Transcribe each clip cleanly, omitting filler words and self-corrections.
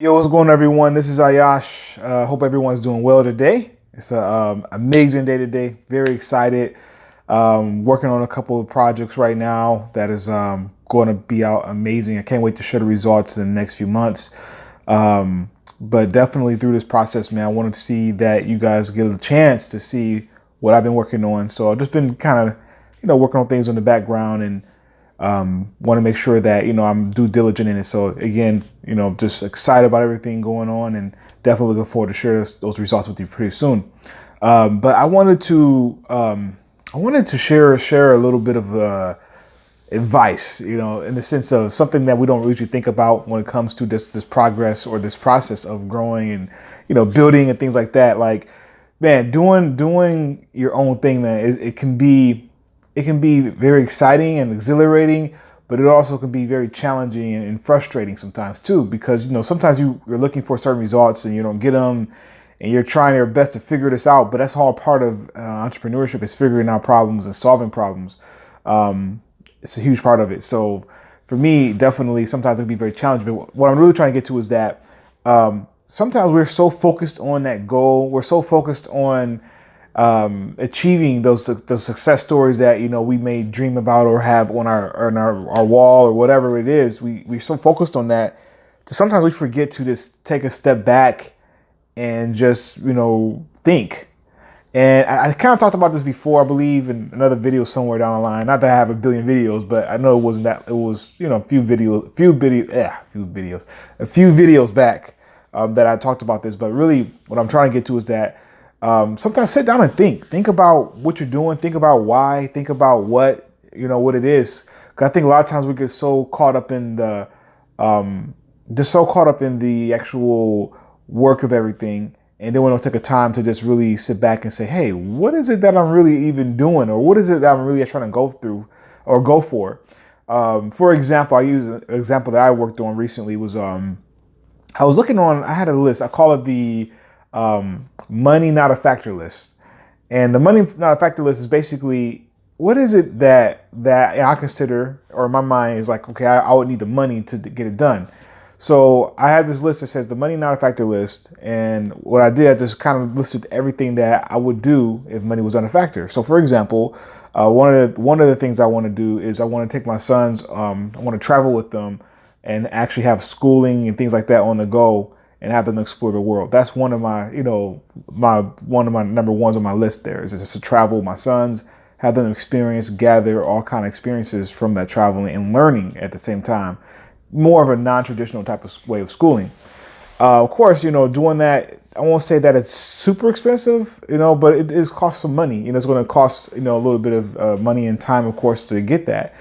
Yo, what's going on, everyone? This is Ahyash. Hope everyone's doing well today. It's an amazing day today. Very excited. Working on a couple of projects right now that is going to be out amazing. I can't wait to share the results in the next few months. But definitely through this process, man, I want to see that you guys get a chance to see what I've been working on. So I've just been kind of, working on things in the background and want to make sure that, I'm due diligent in it. So again, just excited about everything going on and definitely looking forward to share those results with you pretty soon. But I wanted to share a little bit of advice, in the sense of something that we don't usually think about when it comes to this progress or this process of growing and, building and things like that. Like, man, doing your own thing, man, it can be very exciting and exhilarating, but it also can be very challenging and frustrating sometimes too, because sometimes you're looking for certain results and you don't get them, and you're trying your best to figure this out. But that's all part of entrepreneurship, is figuring out problems and solving problems. It's a huge part of it. So for me, definitely sometimes it can be very challenging. But what I'm really trying to get to is that sometimes we're so focused on that goal, we're so focused on achieving those success stories that we may dream about or have on our wall or whatever it is. We're so focused on that sometimes we forget to just take a step back and just think. And I kind of talked about this before, I believe, in another video somewhere down the line. Not that I have a billion videos, but I know it wasn't that. It was a few videos back that I talked about this. But really, what I'm trying to get to is that sometimes sit down and think about what you're doing, think about why, think about what it is. Because I think a lot of times we get so caught up in the actual work of everything, and then we don't take a time to just really sit back and say, hey, what is it that I'm really even doing, or what is it that I'm really trying to go through or go for? For example, I use an example that I worked on recently was I had a list. I call it the money not a factor list. And the money not a factor list is basically, what is it that I consider, or in my mind is like, okay, I would need the money to get it done. So I had this list that says the money not a factor list. And what I did, I just kind of listed everything that I would do if money was not a factor. So for example, one of the things I want to do is I want to take my sons, I want to travel with them and actually have schooling and things like that on the go and have them explore the world. That's one of my, one of my number ones on my list there is just to travel with my sons, have them gather all kind of experiences from that traveling and learning at the same time. More of a non-traditional type of way of schooling. Of course, doing that, I won't say that it's super expensive, but it is cost some money. It's going to cost, a little bit of money and time, of course, to get that.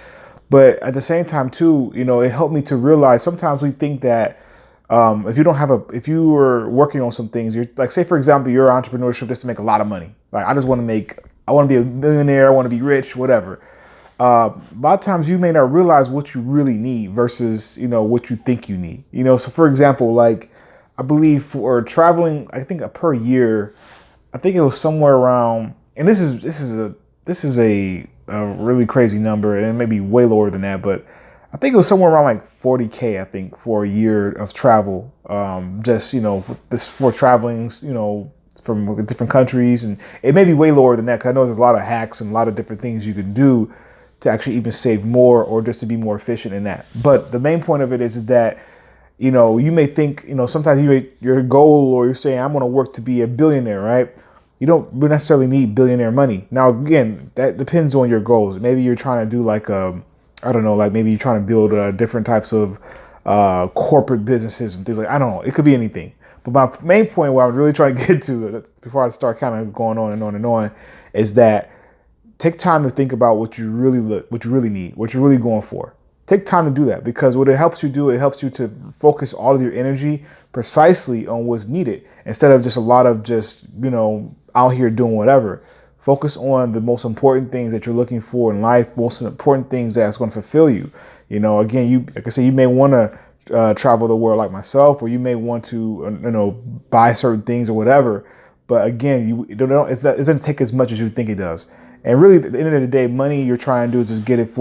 But at the same time, too, it helped me to realize sometimes we think that if you were working on some things, you're like, say, for example, you're entrepreneurship just to make a lot of money. Like, I want to be a millionaire, I want to be rich, whatever. A lot of times you may not realize what you really need versus, what you think you need. So for example, like I believe for traveling, I think per year, I think it was somewhere around, and this is a really crazy number, and it may be way lower than that, but I think it was somewhere around like 40K, I think, for a year of travel. This for traveling, from different countries, and it may be way lower than that because I know there's a lot of hacks and a lot of different things you can do to actually even save more or just to be more efficient in that. But the main point of it is that, you may think, sometimes your goal, or you're saying, I'm going to work to be a billionaire, right? You don't necessarily need billionaire money. Now, again, that depends on your goals. Maybe you're trying to do like, I don't know, like maybe you're trying to build different types of corporate businesses and things like, I don't know. It could be anything. But my main point, where I'm really trying to get to before I start kind of going on and on and on, is that take time to think about what you really need, what you're really going for. Take time to do that, because what it helps you do, it helps you to focus all of your energy precisely on what's needed, instead of just a lot of out here doing whatever. Focus on the most important things that you're looking for in life, most important things that's going to fulfill you. Again, like I said, you may want to travel the world like myself, or you may want to, buy certain things or whatever. But again, it doesn't take as much as you think it does. And really, at the end of the day, money you're trying to do is just get it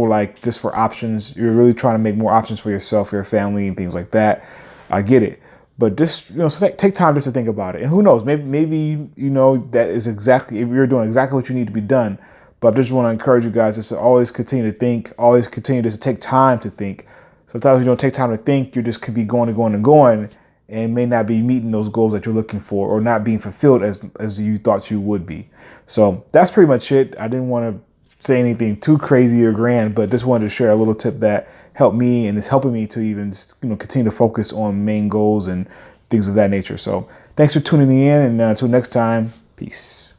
just for options. You're really trying to make more options for yourself, for your family, and things like that. I get it. But just, so take time just to think about it. And who knows, maybe that is exactly, if you're doing exactly what you need to be done. But I just want to encourage you guys just to always continue to think, always continue just to take time to think. Sometimes you don't take time to think, you just could be going and going and going, and may not be meeting those goals that you're looking for, or not being fulfilled as you thought you would be. So that's pretty much it. I didn't want to say anything too crazy or grand, but just wanted to share a little tip that helped me and is helping me to even continue to focus on main goals and things of that nature. So thanks for tuning in, and until next time, peace.